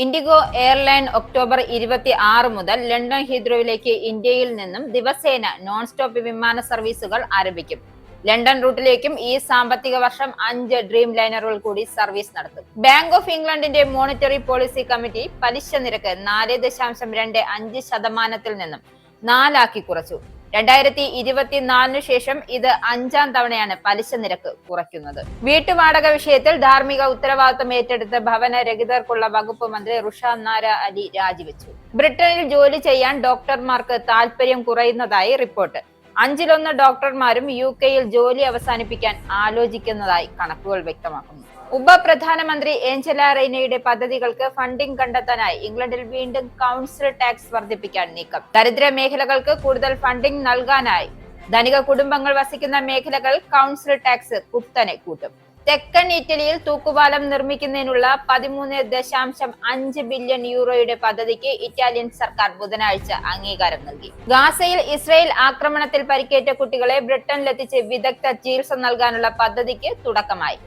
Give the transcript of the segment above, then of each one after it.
IndiGo airline October 26 മുതൽ London ഹീത്രോയിലേക്ക് ഇന്ത്യയിൽ നിന്നും ദിവസേന നോൺ സ്റ്റോപ്പ് വിമാന സർവീസുകൾ ആരംഭിക്കും. ലണ്ടൻ റൂട്ടിലേക്കും ഈ സാമ്പത്തിക വർഷം 5 ഡ്രീം ലൈനറുകൾ കൂടി സർവീസ് നടത്തും. ബാങ്ക് ഓഫ് ഇംഗ്ലണ്ടിന്റെ മോണിറ്ററി പോളിസി കമ്മിറ്റി പലിശ നിരക്ക് 4.25% നിന്നും 4 കുറച്ചു. 2024 ശേഷം ഇത് 5ാം തവണയാണ് പലിശ നിരക്ക് കുറയ്ക്കുന്നത്. വീട്ടുവാടക വിഷയത്തിൽ ധാർമ്മിക ഉത്തരവാദിത്വം ഏറ്റെടുത്ത ഭവന രഹിതർക്കുള്ള വകുപ്പ് മന്ത്രി റുഷാൻ നാര അലി രാജിവെച്ചു. ബ്രിട്ടനിൽ ജോലി ചെയ്യാൻ ഡോക്ടർമാർക്ക് താൽപര്യം കുറയുന്നതായി റിപ്പോർട്ട്. 1/5 ഡോക്ടർമാരും UK-യിൽ ജോലി അവസാനിപ്പിക്കാൻ ആലോചിക്കുന്നതായി കണക്കുകൾ വ്യക്തമാക്കുന്നു. ഉപപ്രധാനമന്ത്രി ഏഞ്ചല റെയ്നയുടെ പദ്ധതികൾക്ക് ഫണ്ടിംഗ് കണ്ടെത്താനായി ഇംഗ്ലണ്ടിൽ വീണ്ടും കൗൺസിൽ ടാക്സ് വർദ്ധിപ്പിക്കാൻ നീക്കം. ദരിദ്ര മേഖലകൾക്ക് കൂടുതൽ ഫണ്ടിംഗ് നൽകാനായി ധനിക കുടുംബങ്ങൾ വസിക്കുന്ന മേഖലകൾ കൗൺസിൽ ടാക്സ് കുത്തനെ കൂട്ടും. തെക്കൻ ഇറ്റലിയിൽ തൂക്കുപാലം നിർമ്മിക്കുന്നതിനുള്ള 13.5 ബില്യൺ യൂറോയുടെ പദ്ധതിക്ക് ഇറ്റാലിയൻ സർക്കാർ ബുധനാഴ്ച അംഗീകാരം നൽകി. ഗാസയിൽ ഇസ്രയേൽ ആക്രമണത്തിൽ പരിക്കേറ്റ കുട്ടികളെ ബ്രിട്ടനിലെത്തിച്ച് വിദഗ്ധ ചികിത്സ നൽകാനുള്ള പദ്ധതിക്ക് തുടക്കമായി.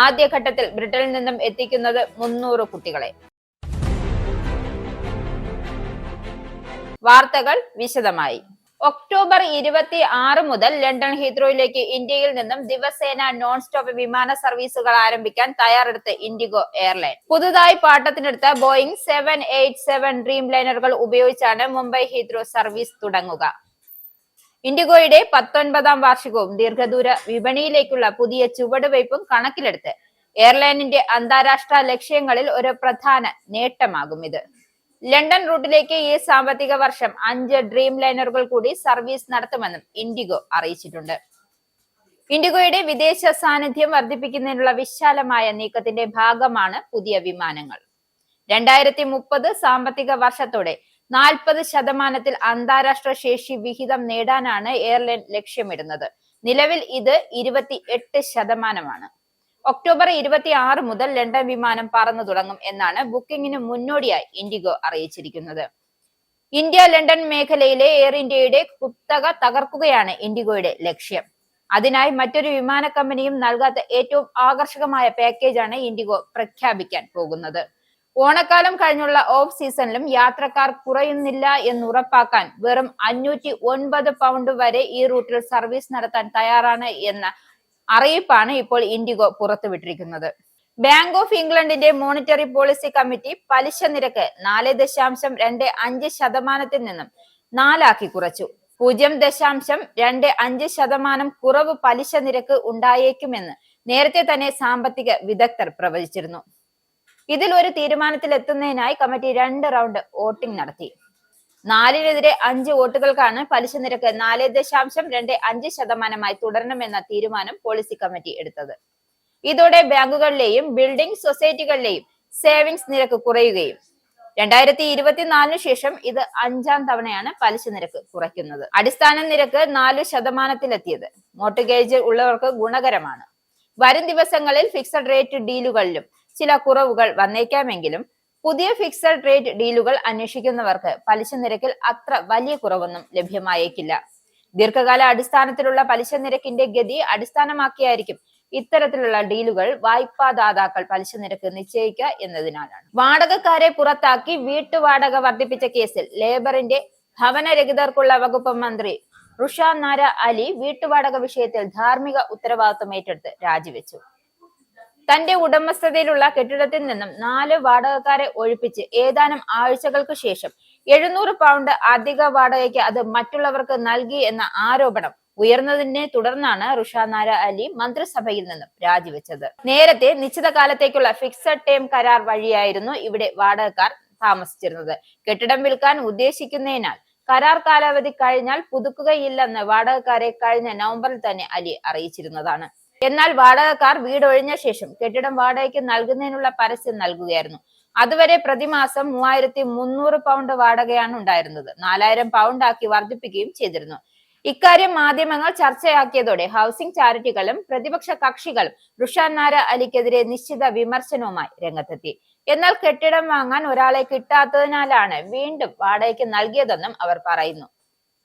ആദ്യഘട്ടത്തിൽ ബ്രിട്ടനിൽ നിന്നും എത്തിക്കുന്നത് 300 കുട്ടികളെ. വാർത്തകൾ വിശദമായി. ഒക്ടോബർ 26 മുതൽ ലണ്ടൻ ഹീത്രോയിലേക്ക് ഇന്ത്യയിൽ നിന്നും ദിവസേന നോൺ സ്റ്റോപ്പ് വിമാന സർവീസുകൾ ആരംഭിക്കാൻ തയ്യാറെടുത്ത് ഇൻഡിഗോ എയർലൈൻ. പുതുതായി പാട്ടത്തിനെടുത്ത ബോയിംഗ് 787 ഡ്രീം ലൈനറുകൾ ഉപയോഗിച്ചാണ് മുംബൈ ഹീത്രോ സർവീസ് തുടങ്ങുക. ഇൻഡിഗോയുടെ 19ാം വാർഷികവും ദീർഘദൂര വിപണിയിലേക്കുള്ള പുതിയ ചുവടുവയ്പും കണക്കിലെടുത്ത് എയർലൈനിന്റെ അന്താരാഷ്ട്ര ലക്ഷ്യങ്ങളിൽ ഒരു പ്രധാന നേട്ടമാകും ഇത്. ലണ്ടൻ റൂട്ടിലേക്ക് ഈ സാമ്പത്തിക വർഷം 5 ഡ്രീം ലൈനറുകൾ കൂടി സർവീസ് നടത്തുമെന്നും ഇൻഡിഗോ അറിയിച്ചിട്ടുണ്ട്. ഇൻഡിഗോയുടെ വിദേശ സാന്നിധ്യം വർദ്ധിപ്പിക്കുന്നതിനുള്ള വിശാലമായ നീക്കത്തിന്റെ ഭാഗമാണ് പുതിയ വിമാനങ്ങൾ. 2030 സാമ്പത്തിക വർഷത്തോടെ 40% അന്താരാഷ്ട്ര ശേഷി വിഹിതം നേടാനാണ് എയർലൈൻ ലക്ഷ്യമിടുന്നത്. നിലവിൽ ഇത് 28%. ഒക്ടോബർ 26 മുതൽ ലണ്ടൻ വിമാനം പറന്നു തുടങ്ങും എന്നാണ് ബുക്കിംഗിന് മുന്നോടിയായി ഇൻഡിഗോ അറിയിച്ചിരിക്കുന്നത്. ഇന്ത്യ ലണ്ടൻ മേഖലയിലെ എയർ ഇന്ത്യയുടെ കുത്തക തകർക്കുകയാണ് ഇൻഡിഗോയുടെ ലക്ഷ്യം. അതിനായി മറ്റൊരു വിമാന കമ്പനിയും നൽകാത്ത ഏറ്റവും ആകർഷകമായ പാക്കേജാണ് ഇൻഡിഗോ പ്രഖ്യാപിക്കാൻ പോകുന്നത്. ഓണക്കാലം കഴിഞ്ഞുള്ള ഓഫ് സീസണിലും യാത്രക്കാർ കുറയുന്നില്ല എന്നുറപ്പാക്കാൻ വെറും 509 പൗണ്ട് വരെ ഈ റൂട്ടിൽ സർവീസ് നടത്താൻ തയ്യാറാണ് എന്ന അറിയിപ്പാണ് ഇപ്പോൾ ഇൻഡിഗോ പുറത്തുവിട്ടിരിക്കുന്നത്. ബാങ്ക് ഓഫ് ഇംഗ്ലണ്ടിന്റെ മോണിറ്ററി പോളിസി കമ്മിറ്റി പലിശ നിരക്ക് 4.25% നിന്നും 4 കുറച്ചു. 0.25% കുറവ് പലിശ നിരക്ക് ഉണ്ടായേക്കുമെന്ന് നേരത്തെ തന്നെ സാമ്പത്തിക വിദഗ്ധർ പ്രവചിച്ചിരുന്നു. ഇതിൽ ഒരു തീരുമാനത്തിലെത്തുന്നതിനായി കമ്മിറ്റി 2 റൗണ്ട് വോട്ടിംഗ് നടത്തി. 4-നെതിരെ 5 വോട്ടുകൾക്കാണ് പലിശ നിരക്ക് 4.25% തുടരണമെന്ന തീരുമാനം പോളിസി കമ്മിറ്റി എടുത്തത്. ഇതോടെ ബാങ്കുകളിലെയും ബിൽഡിംഗ് സൊസൈറ്റികളിലെയും സേവിങ്സ് നിരക്ക് കുറയുകയും 2024 ശേഷം ഇത് 5ാം തവണയാണ് പലിശ നിരക്ക് കുറയ്ക്കുന്നത്. അടിസ്ഥാന നിരക്ക് 4%-ലെത്തിയത് മോർട്ട്ഗേജ് ഉള്ളവർക്ക് ഗുണകരമാണ്. വരും ദിവസങ്ങളിൽ ഫിക്സഡ് റേറ്റ് ഡീലുകളിലും ചില കുറവുകൾ വന്നേക്കാമെങ്കിലും പുതിയ ഫിക്സഡ് റേറ്റ് ഡീലുകൾ അന്വേഷിക്കുന്നവർക്ക് പലിശ നിരക്കിൽ അത്ര വലിയ കുറവൊന്നും ലഭ്യമായേക്കില്ല. ദീർഘകാല അടിസ്ഥാനത്തിലുള്ള പലിശ നിരക്കിന്റെ ഗതി അടിസ്ഥാനമാക്കിയായിരിക്കും ഇത്തരത്തിലുള്ള ഡീലുകൾ വായ്പാദാതാക്കൾ പലിശ നിരക്ക് നിശ്ചയിക്കുക എന്നതിനാലാണ്. വാടകക്കാരെ പുറത്താക്കി വീട്ടുവാടക വർദ്ധിപ്പിച്ച കേസിൽ ലേബറിന്റെ ഭവനരഹിതർക്കുള്ള വകുപ്പ് മന്ത്രി റുഷാൻ നാര അലി വീട്ടുവാടക വിഷയത്തിൽ ധാർമ്മിക ഉത്തരവാദിത്വം ഏറ്റെടുത്ത് രാജിവെച്ചു. തന്റെ ഉടമസ്ഥതയിലുള്ള കെട്ടിടത്തിൽ നിന്നും 4 വാടകക്കാരെ ഒഴിപ്പിച്ച് ഏതാനും ആഴ്ചകൾക്ക് ശേഷം 700 പൗണ്ട് അധിക വാടകയ്ക്ക് അത് മറ്റുള്ളവർക്ക് നൽകി എന്ന ആരോപണം ഉയർന്നതിനെ തുടർന്നാണ് റുഷാൻ നാര അലി മന്ത്രിസഭയിൽ നിന്നും രാജിവെച്ചത്. നേരത്തെ നിശ്ചിത കാലത്തേക്കുള്ള ഫിക്സഡ് ടേം കരാർ വഴിയായിരുന്നു ഇവിടെ വാടകക്കാർ താമസിച്ചിരുന്നത്. കെട്ടിടം വിൽക്കാൻ ഉദ്ദേശിക്കുന്നതിനാൽ കരാർ കാലാവധി കഴിഞ്ഞാൽ പുതുക്കുകയില്ലെന്ന് വാടകക്കാരെ കഴിഞ്ഞ നവംബറിൽ തന്നെ അലി അറിയിച്ചിരുന്നതാണ്. എന്നാൽ വാടകക്കാർ വീടൊഴിഞ്ഞ ശേഷം കെട്ടിടം വാടകയ്ക്ക് നൽകുന്നതിനുള്ള പരസ്യം നൽകുകയായിരുന്നു. അതുവരെ പ്രതിമാസം 3300 പൗണ്ട് വാടകയാണ് ഉണ്ടായിരുന്നത്. 4000 പൗണ്ട് ആക്കി വർദ്ധിപ്പിക്കുകയും ചെയ്തിരുന്നു. ഇക്കാര്യം മാധ്യമങ്ങൾ ചർച്ചയാക്കിയതോടെ ഹൗസിംഗ് ചാരിറ്റികളും പ്രതിപക്ഷ കക്ഷികളും റുഷാൻ നാര അലിക്കെതിരെ നിശ്ചിത വിമർശനവുമായി രംഗത്തെത്തി. എന്നാൽ കെട്ടിടം വാങ്ങാൻ ഒരാളെ കിട്ടാത്തതിനാലാണ് വീണ്ടും വാടകയ്ക്ക് നൽകിയതെന്നും അവർ പറയുന്നു.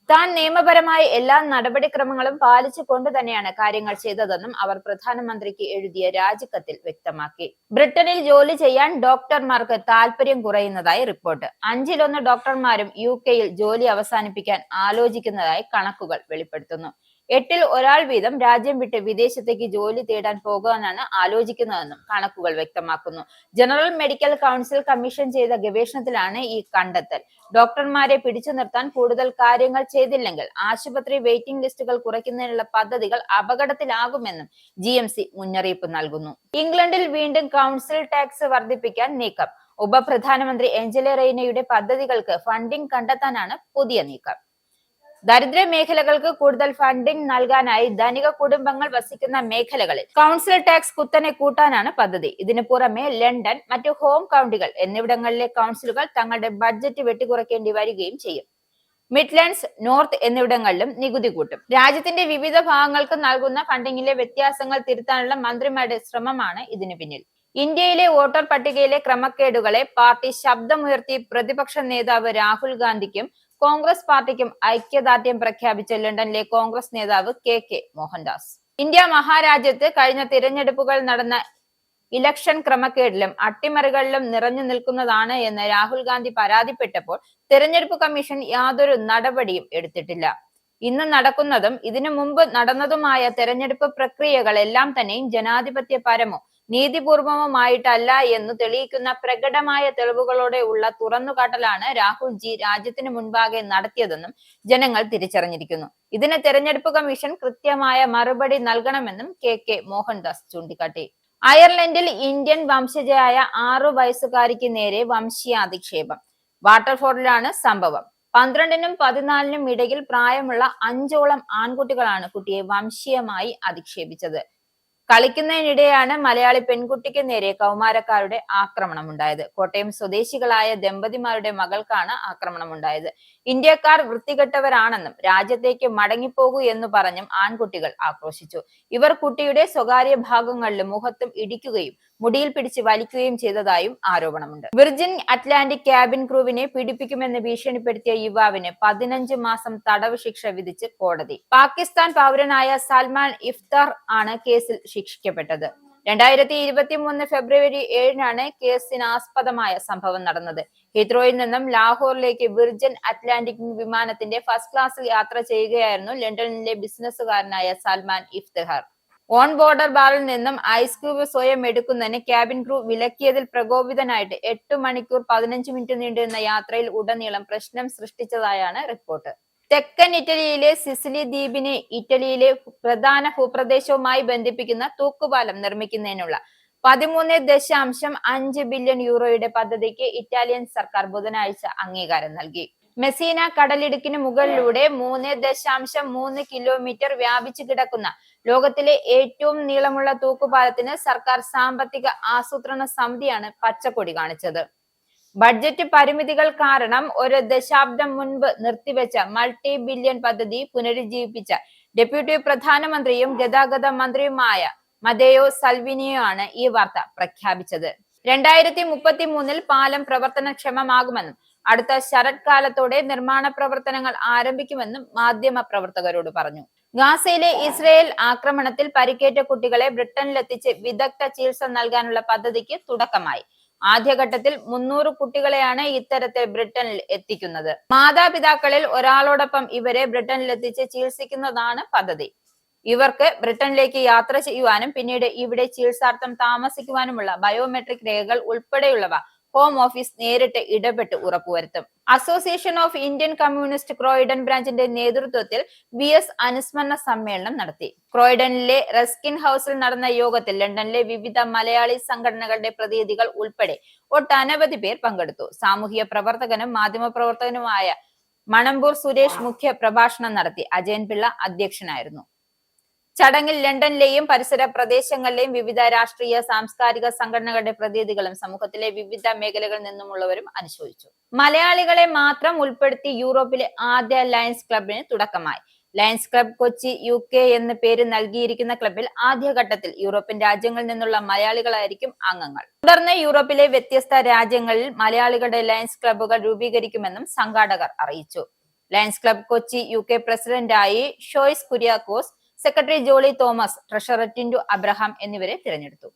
താൻ നിയമപരമായ എല്ലാ നടപടിക്രമങ്ങളും പാലിച്ചുകൊണ്ട് തന്നെയാണ് കാര്യങ്ങൾ ചെയ്തതെന്നും അവർ പ്രധാനമന്ത്രിക്ക് എഴുതിയ രാജിക്കത്തിൽ വ്യക്തമാക്കി. ബ്രിട്ടനിൽ ജോലി ചെയ്യാൻ ഡോക്ടർമാർക്ക് താൽപര്യം കുറയുന്നതായി റിപ്പോർട്ട്. 1/5 ഡോക്ടർമാരും UK-യിൽ ജോലി അവസാനിപ്പിക്കാൻ ആലോചിക്കുന്നതായി കണക്കുകൾ വെളിപ്പെടുത്തുന്നു. 8-ൽ ഒരാൾ വീതം രാജ്യം വിട്ട് വിദേശത്തേക്ക് ജോലി തേടാൻ പോകാനാണ് ആലോചിക്കുന്നതെന്നും കണക്കുകൾ വ്യക്തമാക്കുന്നു. ജനറൽ മെഡിക്കൽ കൗൺസിൽ കമ്മീഷൻ ചെയ്ത ഗവേഷണത്തിലാണ് ഈ കണ്ടെത്തൽ. ഡോക്ടർമാരെ പിടിച്ചു നിർത്താൻ കൂടുതൽ കാര്യങ്ങൾ ചെയ്തില്ലെങ്കിൽ ആശുപത്രി വെയിറ്റിംഗ് ലിസ്റ്റുകൾ കുറയ്ക്കുന്നതിനുള്ള പദ്ധതികൾ അപകടത്തിലാകുമെന്നും GMC മുന്നറിയിപ്പ് നൽകുന്നു. ഇംഗ്ലണ്ടിൽ വീണ്ടും കൗൺസിൽ ടാക്സ് വർദ്ധിപ്പിക്കാൻ നീക്കം. ഉപപ്രധാനമന്ത്രി ഏഞ്ചല റെയ്നയുടെ പദ്ധതികൾക്ക് ഫണ്ടിംഗ് കണ്ടെത്താനാണ് പുതിയ നീക്കം. ദരിദ്ര മേഖലകൾക്ക് കൂടുതൽ ഫണ്ടിംഗ് നൽകാനായി ധനിക കുടുംബങ്ങൾ വസിക്കുന്ന മേഖലകളിൽ കൗൺസിൽ ടാക്സ് കുത്തനെ കൂട്ടാനാണ് പദ്ധതി. ഇതിനു പുറമെ ലണ്ടൻ, മറ്റു ഹോം കൗണ്ടികൾ എന്നിവിടങ്ങളിലെ കൗൺസിലുകൾ തങ്ങളുടെ ബഡ്ജറ്റ് വെട്ടിക്കുറയ്ക്കേണ്ടി വരികയും ചെയ്യും. മിഡ്ലാൻഡ്സ്, നോർത്ത് എന്നിവിടങ്ങളിലും നികുതി കൂട്ടും. രാജ്യത്തിന്റെ വിവിധ ഭാഗങ്ങൾക്ക് നൽകുന്ന ഫണ്ടിങ്ങിലെ വ്യത്യാസങ്ങൾ തിരുത്താനുള്ള മന്ത്രിമാരുടെ ശ്രമമാണ് ഇതിനു പിന്നിൽ. ഇന്ത്യയിലെ വോട്ടർ പട്ടികയിലെ ക്രമക്കേടുകളെ പാർട്ടി ശബ്ദമുയർത്തി പ്രതിപക്ഷ നേതാവ് രാഹുൽ ഗാന്ധിക്കും കോൺഗ്രസ് പാർട്ടിക്കും ഐക്യദാർഢ്യം പ്രഖ്യാപിച്ച ലണ്ടനിലെ കോൺഗ്രസ് നേതാവ് KK മോഹൻദാസ്. ഇന്ത്യ മഹാരാജ്യത്ത് കഴിഞ്ഞ തിരഞ്ഞെടുപ്പുകൾ നടന്ന ഇലക്ഷൻ ക്രമക്കേടിലും അട്ടിമറികളിലും നിറഞ്ഞു നിൽക്കുന്നതാണ് എന്ന് രാഹുൽ ഗാന്ധി പരാതിപ്പെട്ടപ്പോൾ തിരഞ്ഞെടുപ്പ് കമ്മീഷൻ യാതൊരു നടപടിയും എടുത്തിട്ടില്ല. ഇന്ന് നടക്കുന്നതും ഇതിനു മുമ്പ് നടന്നതുമായ തെരഞ്ഞെടുപ്പ് പ്രക്രിയകൾ എല്ലാം തന്നെയും ജനാധിപത്യപരമോ നീതിപൂർവമായിട്ടല്ല എന്ന് തെളിയിക്കുന്ന പ്രകടമായ തെളിവുകളോടെ ഉള്ള തുറന്നുകാട്ടലാണ് രാഹുൽ ജി രാജ്യത്തിന് മുൻപാകെ നടത്തിയതെന്നും ജനങ്ങൾ തിരിച്ചറിഞ്ഞിരിക്കുന്നു. ഇതിന് തെരഞ്ഞെടുപ്പ് കമ്മീഷൻ കൃത്യമായ മറുപടി നൽകണമെന്നും KK മോഹൻദാസ് ചൂണ്ടിക്കാട്ടി. അയർലൻഡിൽ ഇന്ത്യൻ വംശജയായ 6 വയസ്സുകാരിക്ക് നേരെ വംശീയാധിക്ഷേപം. വാട്ടർഫോർഡിലാണ് സംഭവം. 12-നും 14-നും ഇടയിൽ പ്രായമുള്ള 5ഓളം ആൺകുട്ടികളാണ് കുട്ടിയെ വംശീയമായി അധിക്ഷേപിച്ചത്. കളിക്കുന്നതിനിടെയാണ് മലയാളി പെൺകുട്ടിക്ക് നേരെ കൗമാരക്കാരുടെ ആക്രമണമുണ്ടായത്. കോട്ടയം സ്വദേശികളായ ദമ്പതിമാരുടെ മകൾക്കാണ് ആക്രമണമുണ്ടായത്. ഇന്ത്യക്കാർ വൃത്തികെട്ടവരാണെന്നും രാജ്യത്തേക്ക് മടങ്ങിപ്പോകൂ എന്ന് പറഞ്ഞും ആൺകുട്ടികൾ ആക്രോശിച്ചു. ഇവർ കുട്ടിയുടെ സ്വകാര്യ ഭാഗങ്ങളിലും മുഖത്തും ഇടിക്കുകയും മുടിയിൽ പിടിച്ച് വലിക്കുകയും ചെയ്തതായും ആരോപണമുണ്ട്. വിർജിൻ അറ്റ്ലാന്റിക് ക്യാബിൻ ക്രൂവിനെ പീഡിപ്പിക്കുമെന്ന് ഭീഷണിപ്പെടുത്തിയ യുവാവിന് 15 മാസം തടവ് ശിക്ഷ വിധിച്ച് കോടതി. പാകിസ്ഥാൻ പൗരനായ സൽമാൻ ഇഫ്താർ ആണ് കേസിൽ ശിക്ഷിക്കപ്പെട്ടത്. 2023 ഫെബ്രുവരി 7-നാണ് കേസിനാസ്പദമായ സംഭവം നടന്നത്. ഹീത്രോയിൽ നിന്നും ലാഹോറിലേക്ക് വിർജിൻ അറ്റ്ലാന്റിക് വിമാനത്തിന്റെ ഫസ്റ്റ് ക്ലാസ്സിൽ യാത്ര ചെയ്യുകയായിരുന്നു ലണ്ടനിലെ ബിസിനസ്സുകാരനായ സൽമാൻ ഇഫ്തിഖാർ. ഓൺ ബോർഡർ ബാറിൽ നിന്നും ഐസ് ക്യൂബ് സ്വയം എടുക്കുന്നതിന് ക്യാബിൻ ക്രൂ വിലക്കിയതിൽ പ്രകോപിതനായിട്ട് 8 മണിക്കൂർ 15 മിനിറ്റ് നീണ്ടുനിന്ന യാത്രയിൽ ഉടനീളം പ്രശ്നം സൃഷ്ടിച്ചതായാണ് റിപ്പോർട്ട്. തെക്കൻ ഇറ്റലിയിലെ സിസിലി ദ്വീപിനെ ഇറ്റലിയിലെ പ്രധാന ഭൂപ്രദേശവുമായി ബന്ധിപ്പിക്കുന്ന തൂക്കുപാലം നിർമ്മിക്കുന്നതിനുള്ള 13.5 ബില്യൺ യൂറോയുടെ പദ്ധതിക്ക് ഇറ്റാലിയൻ സർക്കാർ ബുധനാഴ്ച അംഗീകാരം നൽകി. മെസീന കടലിടുക്കിന് മുകളിലൂടെ 3.3 കിലോമീറ്റർ വ്യാപിച്ചു കിടക്കുന്ന ലോകത്തിലെ ഏറ്റവും നീളമുള്ള തൂക്കുപാലത്തിന് സർക്കാർ സാമ്പത്തിക ആസൂത്രണ സമിതിയാണ് പച്ചക്കൊടി കാണിച്ചത്. ബഡ്ജറ്റ് പരിമിതികൾ കാരണം 1 ദശാബ്ദം മുൻപ് നിർത്തിവെച്ച മൾട്ടി ബില്യൺ പദ്ധതി പുനരുജ്ജീവിപ്പിച്ച ഡെപ്യൂട്ടി പ്രധാനമന്ത്രിയും ഗതാഗത മന്ത്രിയുമായ മതേയോ സൽവിനിയോ ആണ് ഈ വാർത്ത പ്രഖ്യാപിച്ചത്. 2033-ൽ പാലം പ്രവർത്തനക്ഷമമാകുമെന്നും അടുത്ത ശരത്കാലത്തോടെ നിർമ്മാണ പ്രവർത്തനങ്ങൾ ആരംഭിക്കുമെന്നും മാധ്യമ പ്രവർത്തകരോട് പറഞ്ഞു. ഗാസയിലെ ഇസ്രയേൽ ആക്രമണത്തിൽ പരിക്കേറ്റ കുട്ടികളെ ബ്രിട്ടനിലെത്തിച്ച് വിദഗ്ധ ചികിത്സ നൽകാനുള്ള പദ്ധതിക്ക് തുടക്കമായി. ആദ്യഘട്ടത്തിൽ 300 കുട്ടികളെയാണ് ഇത്തരത്തിൽ ബ്രിട്ടനിൽ എത്തിക്കുന്നത്. മാതാപിതാക്കളിൽ ഒരാളോടൊപ്പം ഇവരെ ബ്രിട്ടനിലെത്തിച്ച് ചികിത്സിക്കുന്നതാണ് പദ്ധതി. ഇവർക്ക് ബ്രിട്ടനിലേക്ക് യാത്ര ചെയ്യുവാനും പിന്നീട് ഇവിടെ ചികിത്സാർത്ഥം താമസിക്കുവാനുമുള്ള ബയോമെട്രിക് രേഖകൾ ഉൾപ്പെടെയുള്ളവ ഹോം ഓഫീസ് നേരിട്ട് ഇടപെട്ട് ഉറപ്പുവരുത്തും. Association of Indian communist Croydon ബ്രാഞ്ചിന്റെ നേതൃത്വത്തിൽ BS അനുസ്മരണ സമ്മേളനം നടത്തി. ക്രോയിഡനിലെ റസ്കിൻ ഹൌസിൽ നടന്ന യോഗത്തിൽ ലണ്ടനിലെ വിവിധ മലയാളി സംഘടനകളുടെ പ്രതിനിധികൾ ഉൾപ്പെടെ ഒട്ടനവധി പേർ പങ്കെടുത്തു. സാമൂഹ്യ പ്രവർത്തകനും മാധ്യമപ്രവർത്തകനുമായ മണമ്പൂർ സുരേഷ് മുഖ്യ പ്രഭാഷണം നടത്തി. അജയൻ പിള്ള അധ്യക്ഷനായിരുന്നു. ചടങ്ങിൽ ലണ്ടനിലെയും പരിസര പ്രദേശങ്ങളിലെയും വിവിധ രാഷ്ട്രീയ സാംസ്കാരിക സംഘടനകളുടെ പ്രതിനിധികളും സമൂഹത്തിലെ വിവിധ മേഖലകളിൽ നിന്നുമുള്ളവരും അനുശോചിച്ചു. മലയാളികളെ മാത്രം ഉൾപ്പെടുത്തി യൂറോപ്പിലെ ആദ്യ ലയൺസ് ക്ലബിന് തുടക്കമായി. ലയൺസ് ക്ലബ് കൊച്ചി UK എന്ന് പേര് നൽകിയിരിക്കുന്ന ക്ലബിൽ ആദ്യഘട്ടത്തിൽ യൂറോപ്യൻ രാജ്യങ്ങളിൽ നിന്നുള്ള മലയാളികളായിരിക്കും അംഗങ്ങൾ. തുടർന്ന് യൂറോപ്പിലെ വ്യത്യസ്ത രാജ്യങ്ങളിൽ മലയാളികളുടെ ലയൺസ് ക്ലബ്ബുകൾ രൂപീകരിക്കുമെന്നും സംഘാടകർ അറിയിച്ചു. ലയൺസ് ക്ലബ് കൊച്ചി UK പ്രസിഡന്റായി ഷോയ്സ് കുര്യാക്കോസ്, സെക്രട്ടറി ജോളി തോമസ്, ട്രഷറർ ടിൻഡു അബ്രഹാം എന്നിവരെ തിരഞ്ഞെടുത്തു.